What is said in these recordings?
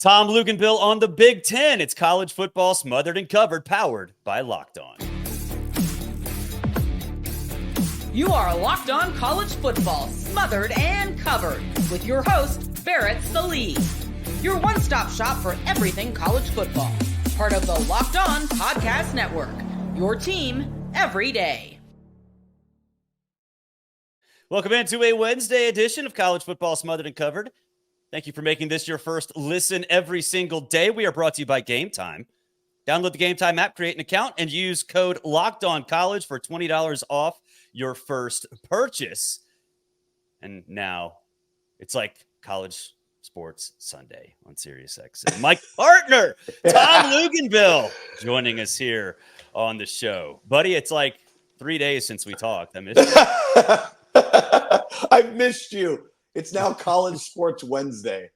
Tom Luginbill on the Big Ten. It's college football smothered and covered, powered by Locked On. You are Locked On College Football, smothered and covered, with your host, Barrett Sallee. Your one-stop shop for everything college football. Part of the Locked On Podcast Network. Your team every day. Welcome into a Wednesday edition of College Football Smothered and Covered. Thank you for making this your first listen every single day. We are brought to you by Game Time. Download the Game Time app, create an account, and use code LOCKEDONCollege for $20 off your first purchase. And now it's like College Sports Sunday on SiriusXM. My partner, Tom Luginbill, joining us here on the show. Buddy, it's like 3 days since we talked. I missed you. I've missed you. It's now College Sports Wednesday.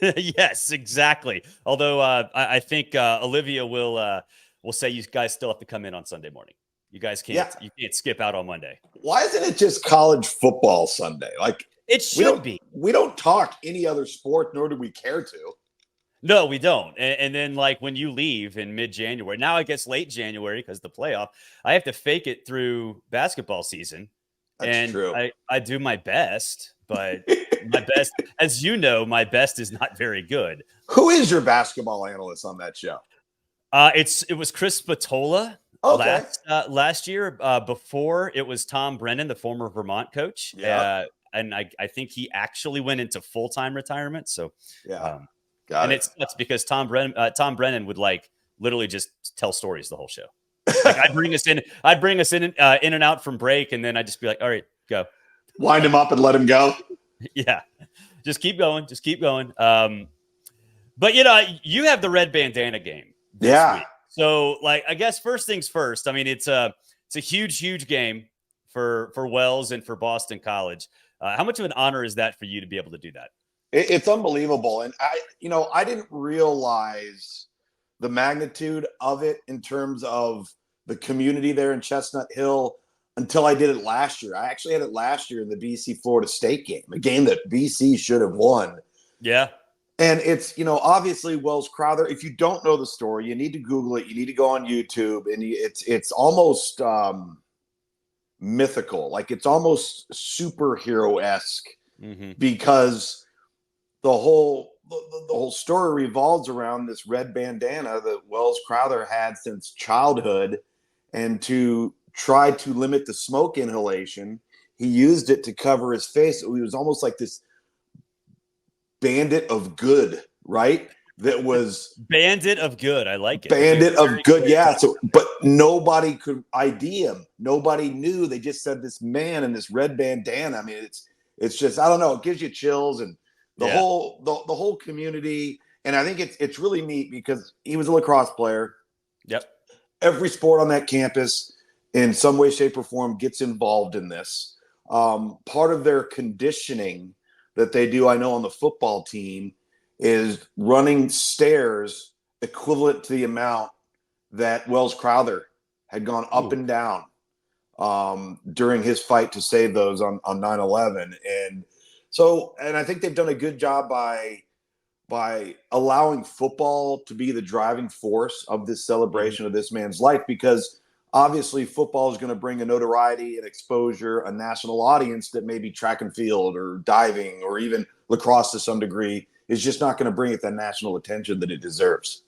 Yes, exactly. Although I think Olivia will say you guys still have to come in on Sunday morning. You guys can't. You can't skip out on Monday. Why isn't it just College Football Sunday? Like it should be. We don't talk any other sport, nor do we care to. No, we don't. And then like when you leave in mid-January, now I guess late January because the playoff, I have to fake it through basketball season. That's true. I do my best, but my best, as you know, my best is not very good. Who is your basketball analyst on that show? It was Chris Spatola last year. Before it was Tom Brennan, the former Vermont coach. Yeah. And I think he actually went into full-time retirement. So it's because Tom Brennan would like literally just tell stories the whole show. Like I'd bring us in and out from break, and then I'd just be like, all right, go. Wind him up and let him go. Yeah. Just keep going. But you have the Red Bandana Game this week. So like, I guess first things first, I mean, it's a huge game for Welles and for Boston College. How much of an honor is that for you to be able to do that? It's unbelievable. And I didn't realize the magnitude of it in terms of the community there in Chestnut Hill until I did it last year. I actually had it last year in the BC Florida State game, a game that BC should have won. Yeah. And it's, obviously Welles Crowther. If you don't know the story, you need to Google it. You need to go on YouTube, and it's almost mythical. Like it's almost superhero-esque because the whole story revolves around this red bandana that Welles Crowther had since childhood, and to try to limit the smoke inhalation, he used it to cover his face. He was almost like this bandit of good, right? That was bandit of good. I like it. Bandit of good, yeah. So, but nobody could ID him. Nobody knew. They just said this man in this red bandana. I mean, it's just, I don't know. It gives you chills, and the whole community. And I think it's really neat because he was a lacrosse player. Yep. Every sport on that campus in some way, shape, or form gets involved in this. Part of their conditioning that they do, I know, on the football team is running stairs equivalent to the amount that Welles Crowther had gone up and down during his fight to save those on 9/11. And I think they've done a good job by allowing football to be the driving force of this celebration of this man's life, because obviously football is going to bring a notoriety and exposure, a national audience that maybe track and field or diving or even lacrosse to some degree is just not going to bring it that national attention that it deserves.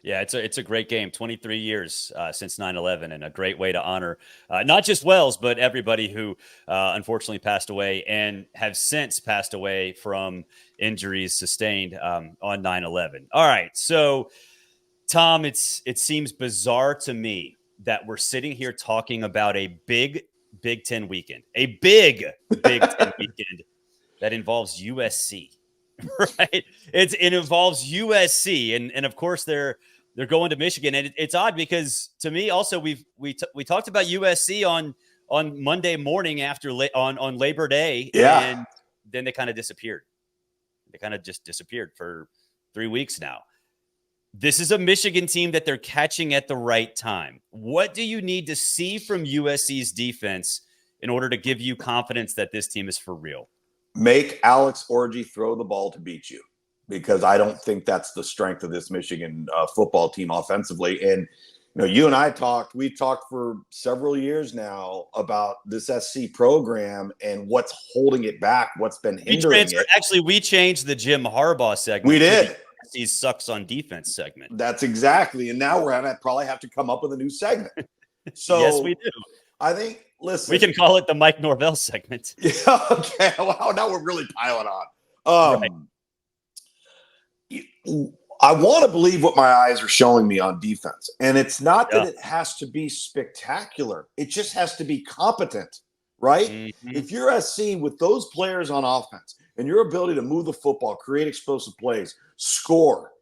Yeah, it's a great game. 23 years since 9/11, and a great way to honor not just Welles, but everybody who unfortunately passed away and have since passed away from injuries sustained on 9/11. All right, so Tom, it seems bizarre to me that we're sitting here talking about a big Big Ten weekend, that involves USC, right? It involves USC, and of course they're going to Michigan, and it's odd because to me also we talked about USC on Monday morning after on Labor Day, and then they kind of disappeared. They kind of just disappeared for 3 weeks now. This is a Michigan team that they're catching at the right time. What do you need to see from USC's defense in order to give you confidence that this team is for real? Make Alex Orji throw the ball to beat you. because I don't think that's the strength of this Michigan football team offensively. And you and I we've talked for several years now about this SC program and what's holding it back, what's been hindering it. Actually, we changed the Jim Harbaugh segment. We did. He sucks on defense segment. That's exactly. And now we're going to probably have to come up with a new segment. So yes, we do. I think, listen. We can call it the Mike Norvell segment. Yeah, okay. Wow, now we're really piling on. Right. I want to believe what my eyes are showing me on defense. And it's not that it has to be spectacular. It just has to be competent, right? Mm-hmm. If you're SC with those players on offense and your ability to move the football, create explosive plays, score,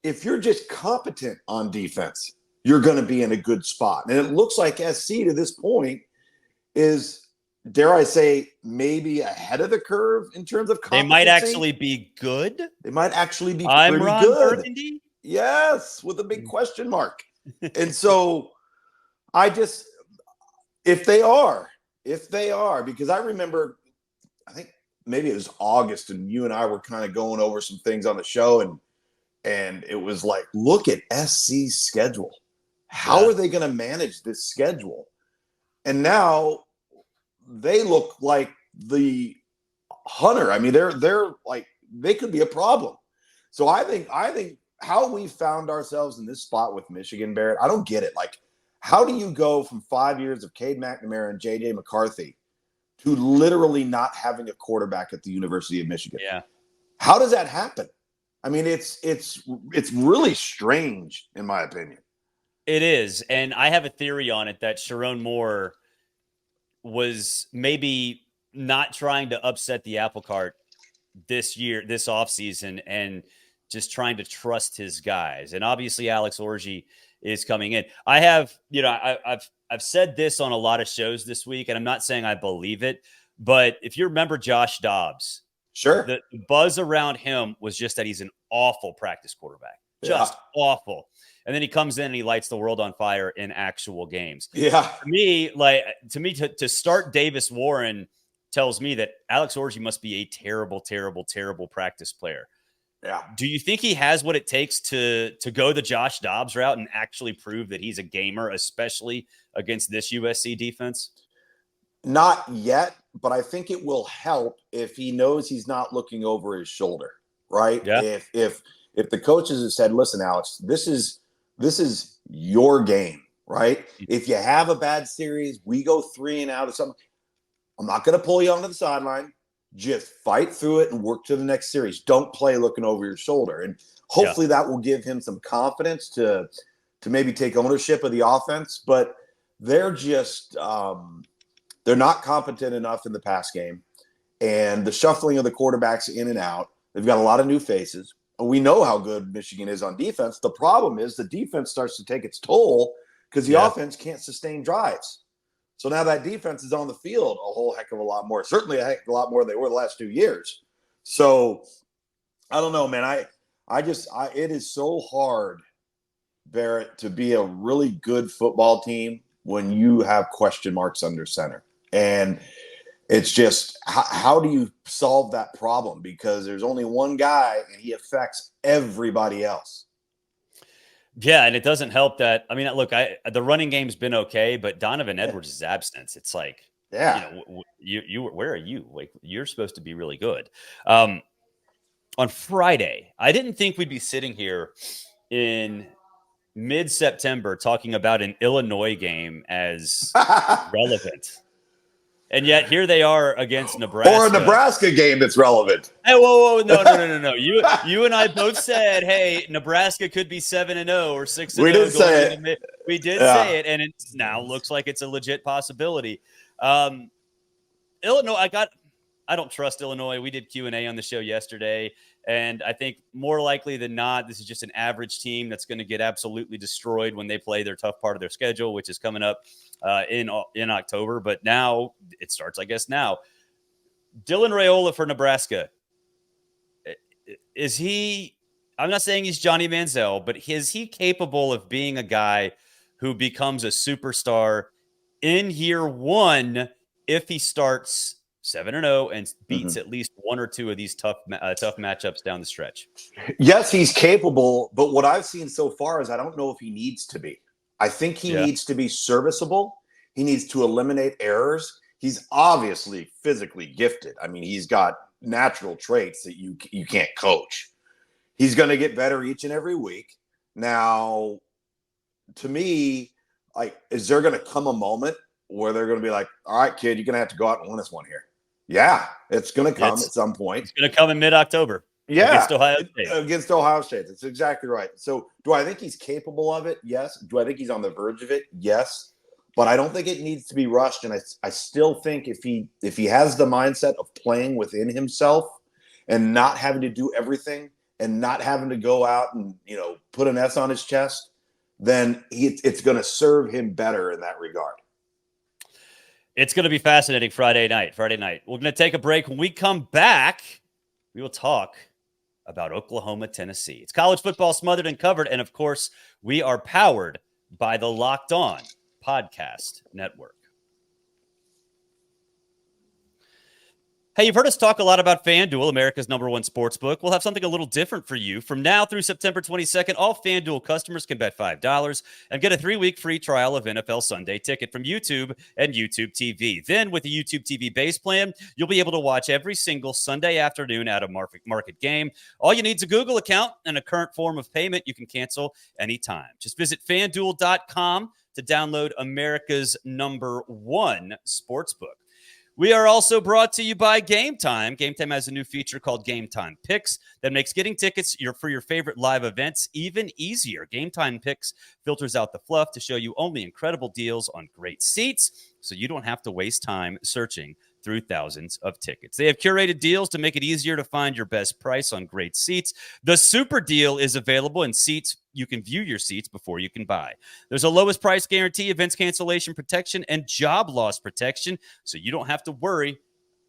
if you're just competent on defense, you're going to be in a good spot. And it looks like SC to this point is, dare I say, maybe ahead of the curve in terms of competency. They might actually be good. They might actually be I'm pretty Ron good. Burgundy? Yes, with a big question mark. And so if they are, because I remember, I think maybe it was August and you and I were kind of going over some things on the show and it was like, look at SC's schedule. How are they going to manage this schedule? And now they look like the hunter. I mean, they're like, they could be a problem. So I think how we found ourselves in this spot with Michigan, Barrett, I don't get it. Like, how do you go from 5 years of Cade McNamara and JJ McCarthy to literally not having a quarterback at the University of Michigan? Yeah. How does that happen? I mean, it's really strange, in my opinion. It is. And I have a theory on it that Sharon Moore was maybe not trying to upset the apple cart this offseason, and just trying to trust his guys. And obviously Alex Orji is coming in. I have, I've said this on a lot of shows this week, and I'm not saying I believe it, but if you remember Josh Dobbs, sure, the buzz around him was just that he's an awful practice quarterback, just awful. And then he comes in and he lights the world on fire in actual games. Yeah. To me, to start Davis Warren tells me that Alex Orji must be a terrible, terrible, terrible practice player. Yeah. Do you think he has what it takes to go the Josh Dobbs route and actually prove that he's a gamer, especially against this USC defense? Not yet, but I think it will help if he knows he's not looking over his shoulder, right? Yeah. If the coaches have said, listen, Alex, this is your game, right? If you have a bad series, we go 3 and out or something, I'm not going to pull you onto the sideline. Just fight through it and work to the next series. Don't play looking over your shoulder. And hopefully that will give him some confidence to maybe take ownership of the offense. But they're just they're not competent enough in the pass game. And the shuffling of the quarterbacks in and out, they've got a lot of new faces. We know how good Michigan is on defense. The problem is the defense starts to take its toll because the offense can't sustain drives. So now that defense is on the field a whole heck of a lot more, certainly a heck of a lot more than they were the last 2 years. So I don't know, man. It is so hard, Barrett, to be a really good football team when you have question marks under center. And it's just, how do you solve that problem? Because there's only one guy and he affects everybody else. Yeah, and it doesn't help that, I mean, look, the running game's been okay, but Donovan Edwards' absence, it's like, you where are you? Like, you're supposed to be really good. On Friday, I didn't think we'd be sitting here in mid-September talking about an Illinois game as relevant. And yet here they are against Nebraska. Or a Nebraska game that's relevant. Hey, whoa, no. You and I both said, hey, Nebraska could be 7-0 or 6-0. We did say it. We did say it, and it now looks like it's a legit possibility. Illinois, I don't trust Illinois. We did Q&A on the show yesterday, and I think more likely than not, this is just an average team that's going to get absolutely destroyed when they play their tough part of their schedule, which is coming up in October. But now it starts, I guess, now. Dylan Raiola for Nebraska. Is he – I'm not saying he's Johnny Manziel, but is he capable of being a guy who becomes a superstar in year one if he starts 7-0 and beats at least one or two of these tough matchups down the stretch. Yes, he's capable, but what I've seen so far is I don't know if he needs to be. I think he needs to be serviceable. He needs to eliminate errors. He's obviously physically gifted. I mean, he's got natural traits that you can't coach. He's going to get better each and every week. Now, to me, like, is there going to come a moment where they're going to be like, all right, kid, you're going to have to go out and win this one here? Yeah, it's going to come at some point. It's going to come in mid-October. Yeah, against Ohio State. Against Ohio State. That's exactly right. So do I think he's capable of it? Yes. Do I think he's on the verge of it? Yes. But I don't think it needs to be rushed. And I still think if he has the mindset of playing within himself and not having to do everything and not having to go out and, put an S on his chest, then it's going to serve him better in that regard. It's going to be fascinating Friday night. We're going to take a break. When we come back, we will talk about Oklahoma, Tennessee. It's college football smothered and covered. And of course, we are powered by the Locked On Podcast Network. Hey, you've heard us talk a lot about FanDuel, America's #1 sportsbook. We'll have something a little different for you. From now through September 22nd, all FanDuel customers can bet $5 and get a 3-week free trial of NFL Sunday Ticket from YouTube and YouTube TV. Then, with the YouTube TV base plan, you'll be able to watch every single Sunday afternoon at a market game. All you need is a Google account and a current form of payment you can cancel anytime. Just visit FanDuel.com to download America's #1 sportsbook. We are also brought to you by Game Time. Game Time has a new feature called Game Time Picks that makes getting tickets for your favorite live events even easier. Game Time Picks filters out the fluff to show you only incredible deals on great seats, so you don't have to waste time searching through thousands of tickets. They have curated deals to make it easier to find your best price on great seats. The Super Deal is available in seats. You can view your seats before you can buy. There's a lowest price guarantee, events cancellation protection, and job loss protection, so you don't have to worry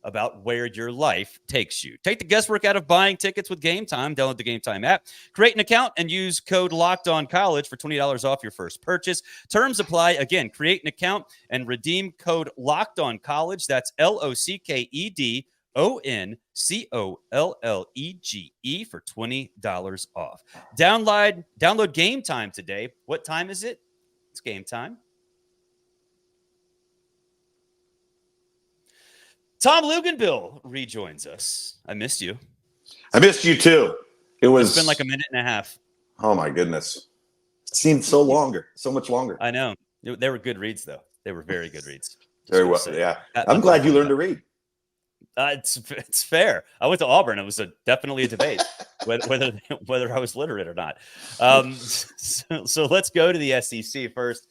about where your life takes you. Take the guesswork out of buying tickets with Game Time. Download the Game Time app, create an account, and use code LOCKEDONCollege for $20 off your first purchase. Terms apply. Again, create an account and redeem code LOCKEDONCollege. That's LOCKEDONCOLLEGE for $20 off. Download Game Time today. What time is it? It's game time. Tom Luginbill rejoins us. I missed you. I missed you too. It's been like a minute and a half. Oh my goodness. It seemed so much longer. I know. They were good reads, though. They were very good reads. Very well. Yeah. I'm glad you learned to read. It's fair. I went to Auburn. It was definitely a debate whether I was literate or not. So let's go to the SEC first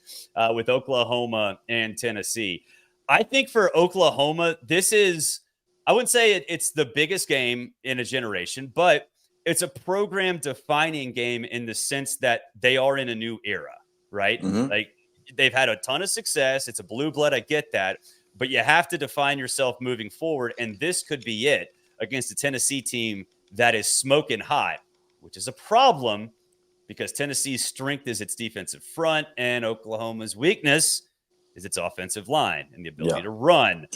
with Oklahoma and Tennessee. I think for Oklahoma, this is, I wouldn't say it's the biggest game in a generation, but it's a program-defining game in the sense that they are in a new era, right? Mm-hmm. Like, they've had a ton of success. It's a blue blood. I get that. But you have to define yourself moving forward, and this could be it against a Tennessee team that is smoking hot, which is a problem because Tennessee's strength is its defensive front, and Oklahoma's weakness is its offensive line and the ability to run.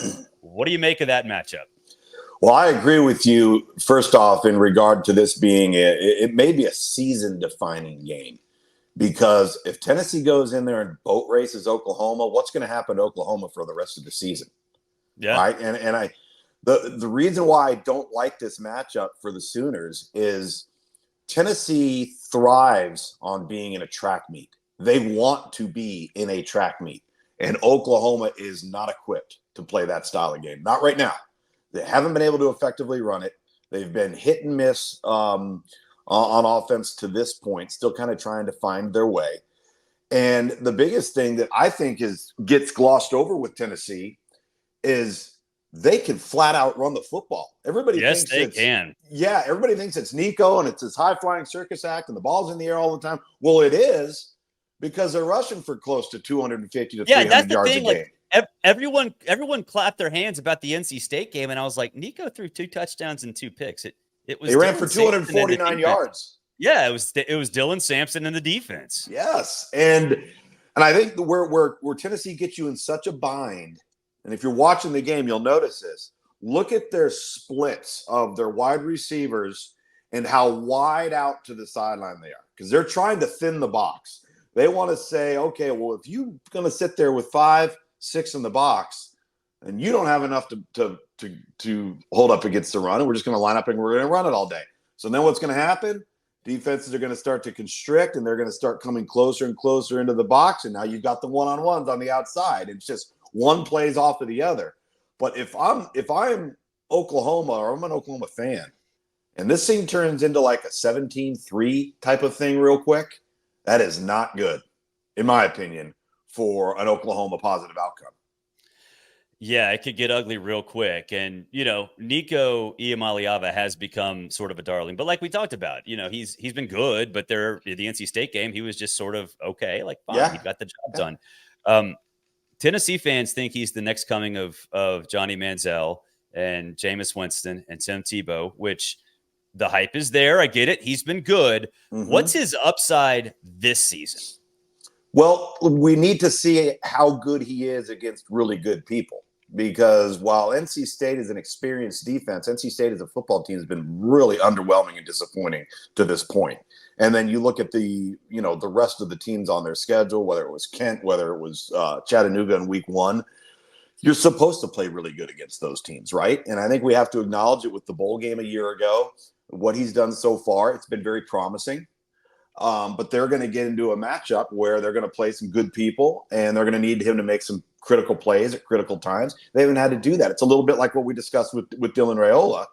What do you make of that matchup? Well, I agree with you, first off, in regard to this being it may be a season-defining game. Because if Tennessee goes in there and boat races Oklahoma, what's going to happen to Oklahoma for the rest of the season? Yeah. Right. And the reason why I don't like this matchup for the Sooners is Tennessee thrives on being in a track meet. They want to be in a track meet. And Oklahoma is not equipped to play that style of game. Not right now. They haven't been able to effectively run it. They've been hit and miss on offense to this point, still kind of trying to find their way. And the biggest thing that I think gets glossed over with Tennessee is they can flat out run the football. Everybody thinks they can. Yeah, everybody thinks it's Nico and it's this high-flying circus act and the ball's in the air all the time. Well, it is because they're rushing for close to 250 to 300 yards a game. Everyone clapped their hands about the NC State game, and I was like, Nico threw 2 touchdowns and 2 picks. They ran for 249 yards. Yeah, it was Dylan Sampson in the defense. Yes, and I think where Tennessee gets you in such a bind, and if you're watching the game, you'll notice this. look at their splits of their wide receivers and how wide out to the sideline they are, because they're trying to thin the box. They want to say, okay, well, if you're going to sit there with 5, 6 in the box, and you don't have enough to hold up against the run, and we're just going to line up and we're going to run it all day. So then what's going to happen? Defenses are going to start to constrict, and they're going to start coming closer and closer into the box, and now you've got the one-on-ones on the outside. It's just one plays off of the other. But if I'm Oklahoma, or I'm an Oklahoma fan, and this thing turns into like a 17-3 type of thing real quick, that is not good, in my opinion, for an Oklahoma positive outcome. Yeah, it could get ugly real quick. And, Nico Iamaleava has become sort of a darling. But like we talked about, he's been good, but the NC State game, he was just sort of okay. Like, fine, Yeah. he got the job done. Tennessee fans think he's the next coming of Johnny Manziel and Jameis Winston and Tim Tebow, which the hype is there. I get it. He's been good. Mm-hmm. What's his upside this season? Well, we need to see how good he is against really good people, because while NC State is an experienced defense, NC State as a football team has been really underwhelming and disappointing to this point. And then you look at the rest of the teams on their schedule, whether it was Kent, whether it was Chattanooga in week 1, you're supposed to play really good against those teams, right? And I think we have to acknowledge it with the bowl game a year ago. What he's done so far, it's been very promising. But they're going to get into a matchup where they're going to play some good people, and they're going to need him to make some critical plays at critical times. They haven't had to do that. It's a little bit like what we discussed with Dylan Raiola.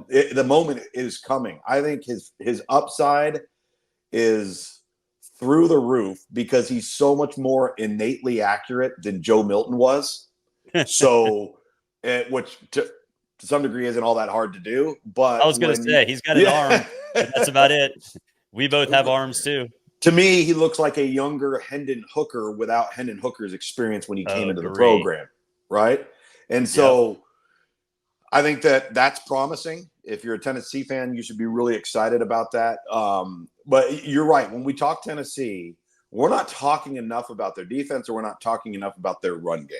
The moment is coming. I think his upside is through the roof because he's so much more innately accurate than Joe Milton was. So, which to some degree isn't all that hard to do. But I was going to say, he's got an arm. But that's about it. We both have arms too. To me, he looks like a younger Hendon Hooker without Hendon Hooker's experience when he came into the program, right? And so I think that's promising. If you're a Tennessee fan, you should be really excited about that. But you're right. When we talk Tennessee, we're not talking enough about their defense, or we're not talking enough about their run game.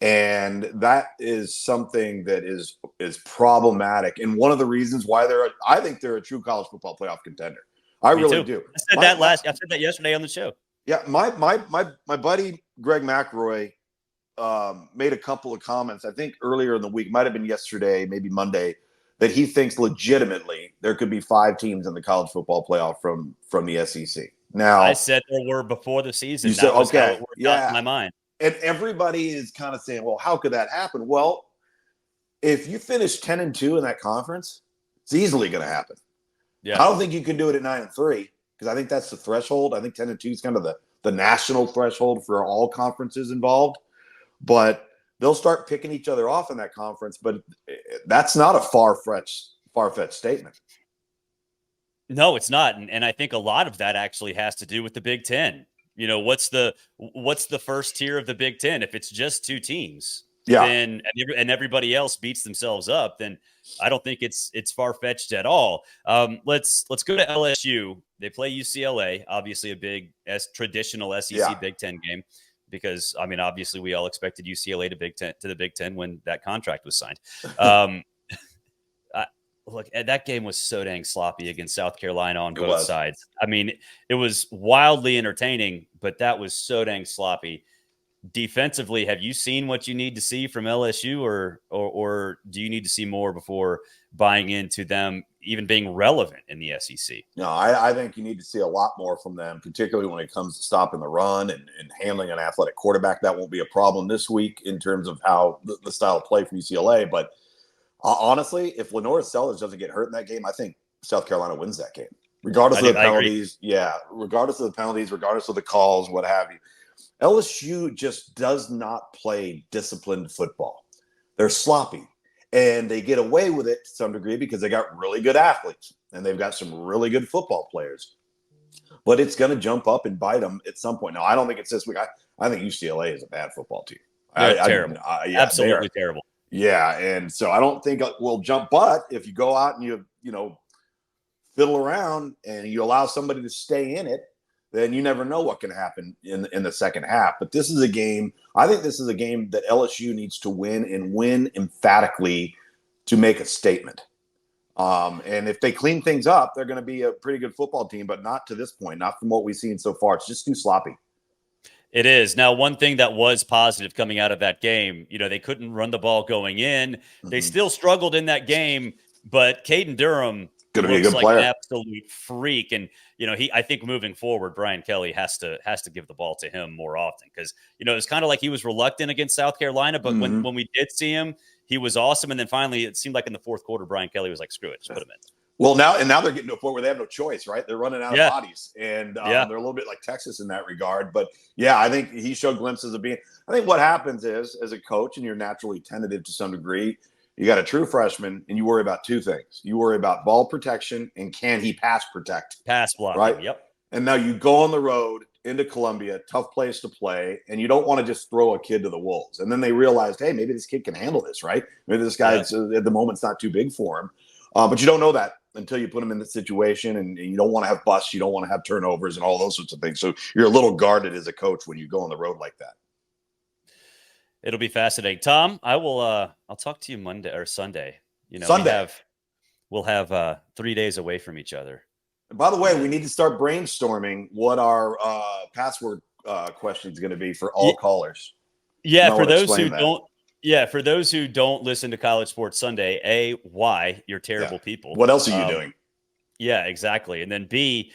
And that is something that is problematic. And one of the reasons why I think they're a true college football playoff contender. I really do. I said that yesterday on the show. Yeah, my buddy Greg McElroy made a couple of comments, I think earlier in the week, might have been yesterday, maybe Monday, that he thinks legitimately there could be 5 teams in the college football playoff from the SEC. Now, I said there were before the season. You said, that was okay, how it worked out in my mind. And everybody is kind of saying, well, how could that happen? Well, if you finish 10-2 in that conference, it's easily going to happen. Yeah. I don't think you can do it at 9-3, because I think that's the threshold. I think 10-2 is kind of the national threshold for all conferences involved. But they'll start picking each other off in that conference. But that's not a far-fetched statement. No, it's not. And I think a lot of that actually has to do with the Big Ten. What's the first tier of the Big Ten? If it's just 2 teams, then and everybody else beats themselves up, then I don't think it's far-fetched at all. Let's go to LSU. They play UCLA, obviously a big traditional SEC Big Ten game, because obviously we all expected UCLA to the Big Ten when that contract was signed. Look, that game was so dang sloppy against South Carolina on both sides. It was wildly entertaining, but that was so dang sloppy. Defensively, have you seen what you need to see from LSU, or do you need to see more before buying into them even being relevant in the SEC? No, I think you need to see a lot more from them, particularly when it comes to stopping the run and handling an athletic quarterback. That won't be a problem this week in terms of how the style of play from UCLA, but honestly, if Lenore Sellers doesn't get hurt in that game, I think South Carolina wins that game, regardless of the penalties. Yeah, regardless of the penalties, regardless of the calls, what have you. LSU just does not play disciplined football. They're sloppy, and they get away with it to some degree because they got really good athletes, and they've got some really good football players. But it's going to jump up and bite them at some point. Now, I don't think it's this week. I think UCLA is a bad football team. They're terrible. Absolutely terrible. Yeah, and so I don't think we'll jump. But if you go out and you fiddle around and you allow somebody to stay in it, then you never know what can happen in the second half. But this is a game. I think this is a game that LSU needs to win and win emphatically to make a statement. And if they clean things up, they're going to be a pretty good football team, but not to this point, not from what we've seen so far. It's just too sloppy. It is. Now, one thing that was positive coming out of that game, they couldn't run the ball going in. They still struggled in that game, but Caden Durham going to be a good like player, an absolute freak. And, I think moving forward, Brian Kelly has to give the ball to him more often because, it's kind of like he was reluctant against South Carolina, but when we did see him, he was awesome. And then finally, it seemed like in the fourth quarter, Brian Kelly was like, screw it, just put him in. Well, now they're getting to a point where they have no choice, right? They're running out of bodies, and they're a little bit like Texas in that regard. But yeah, I think he showed glimpses of being. I think what happens is, as a coach, and you're naturally tentative to some degree, you got a true freshman, and you worry about two things: you worry about ball protection and can he pass protect, pass block, right? Yep. And now you go on the road into Columbia, tough place to play, and you don't want to just throw a kid to the wolves. And then they realized, hey, maybe this kid can handle this, right? Maybe this guy at the moment's not too big for him. But you don't know that until you put him in the situation, and you don't want to have busts, you don't want to have turnovers and all those sorts of things. So you're a little guarded as a coach when you go on the road like that. It'll be fascinating. Tom, I'll talk to you Monday or Sunday. Sunday. We'll have 3 days away from each other. And by the way, we need to start brainstorming what our password question is going to be for all callers. Yeah, for those who don't. Yeah, for those who don't listen to College Sports Sunday, why you're terrible people. What else are you doing? Yeah, exactly. And then B,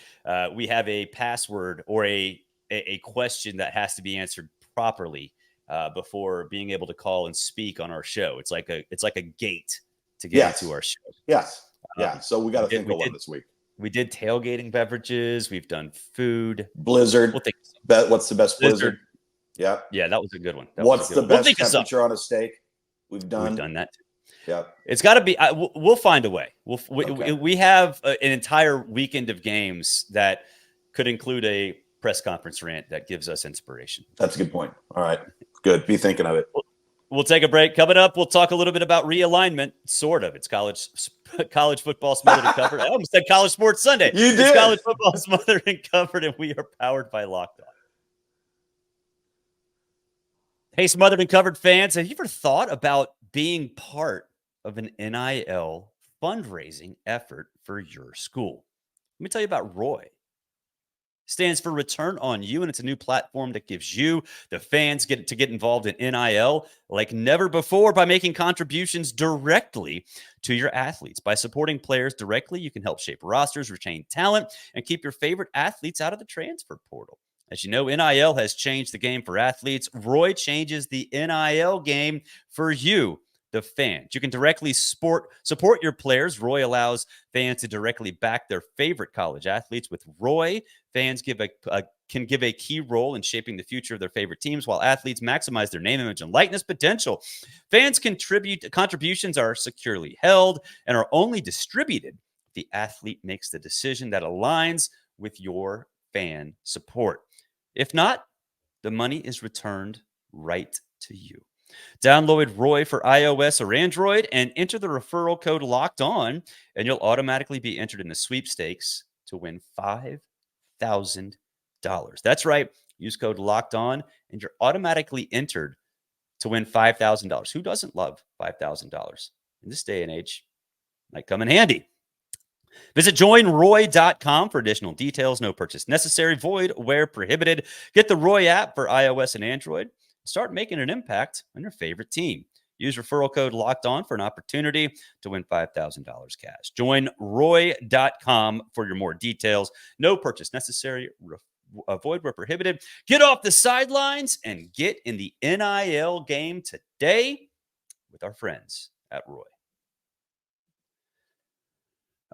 we have a password or a question that has to be answered properly before being able to call and speak on our show. It's like a gate to get into our show. Yes. Yeah. So we got to think of one this week. We did tailgating beverages. We've done food. Blizzard. What's the best Blizzard? Yeah. Yeah, that was a good one. What's the best temperature on a steak? We've done that too. Yeah. It's got to be. We'll find a way. We have an entire weekend of games that could include a press conference rant that gives us inspiration. That's a good point. All right. Good. Be thinking of it. We'll take a break. Coming up, we'll talk a little bit about realignment. Sort of. It's college football smothered and covered. I almost said College Sports Sunday. You did. It's college football smothered and covered, and we are powered by Locked On. Hey, smothered and covered fans, have you ever thought about being part of an NIL fundraising effort for your school? Let me tell you about ROY. Stands for Return on You, and it's a new platform that gives you, the fans, get involved in NIL like never before by making contributions directly to your athletes. By supporting players directly, you can help shape rosters, retain talent, and keep your favorite athletes out of the transfer portal. As you know, NIL has changed the game for athletes. ROY changes the NIL game for you, the fans. You can directly support your players. ROY allows fans to directly back their favorite college athletes. With ROY, fans can give a key role in shaping the future of their favorite teams, while athletes maximize their name, image, and likeness potential. Fans' contributions are securely held and are only distributed if the athlete makes the decision that aligns with your fan support. If not, the money is returned right to you. Download ROY for iOS or Android and enter the referral code Locked On, and you'll automatically be entered in the sweepstakes to win $5,000. That's right. Use code Locked On, and you're automatically entered to win $5,000. Who doesn't love $5,000? In this day and age, might come in handy. Visit joinroy.com for additional details. No purchase necessary. Void where prohibited. Get the ROY app for iOS and Android. Start making an impact on your favorite team. Use referral code Locked On for an opportunity to win $5,000 cash. Joinroy.com for your more details. No purchase necessary. Void where prohibited. Get off the sidelines and get in the NIL game today with our friends at ROY.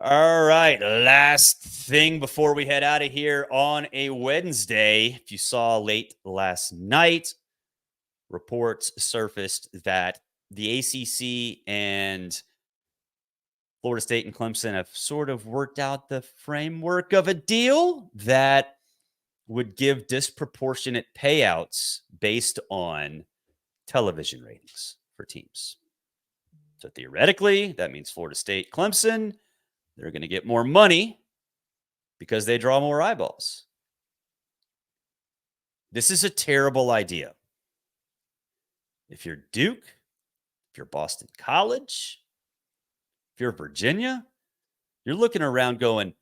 All right, last thing before we head out of here on a Wednesday. If you saw late last night, reports surfaced that the ACC and Florida State and Clemson have sort of worked out the framework of a deal that would give disproportionate payouts based on television ratings for teams. So theoretically, that means Florida State, Clemson, they're going to get more money because they draw more eyeballs. This is a terrible idea. If you're Duke, if you're Boston College, if you're Virginia, you're looking around going,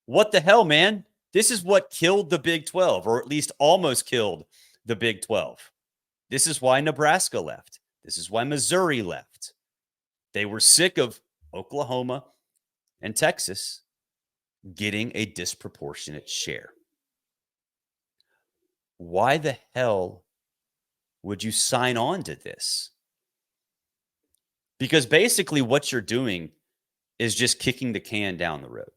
what the hell, man? This is what killed the Big 12, or at least almost killed the Big 12. This is why Nebraska left. This is why Missouri left. They were sick of Oklahoma and Texas getting a disproportionate share. Why the hell would you sign on to this? Because basically what you're doing is just kicking the can down the road.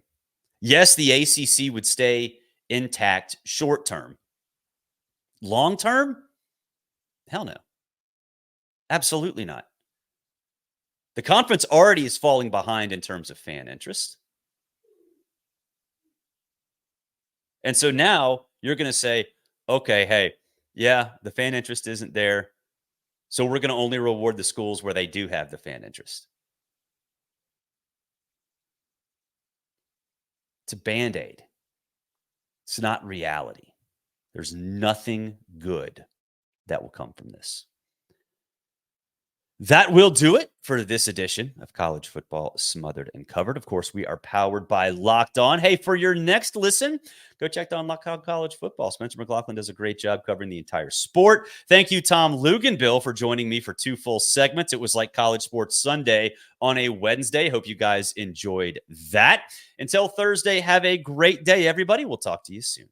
Yes, the ACC would stay intact short term. Long term? Hell no. Absolutely not. The conference already is falling behind in terms of fan interest. And so now you're going to say, okay, hey, yeah, the fan interest isn't there, so we're going to only reward the schools where they do have the fan interest. It's a Band-Aid. It's not reality. There's nothing good that will come from this. That will do it for this edition of College Football Smothered and Covered. Of course, we are powered by Locked On. Hey, for your next listen, go check out Locked On College Football. Spencer McLaughlin does a great job covering the entire sport. Thank you, Tom Luginbill, for joining me for 2 full segments. It was like College Sports Sunday on a Wednesday. Hope you guys enjoyed that. Until Thursday, have a great day, everybody. We'll talk to you soon.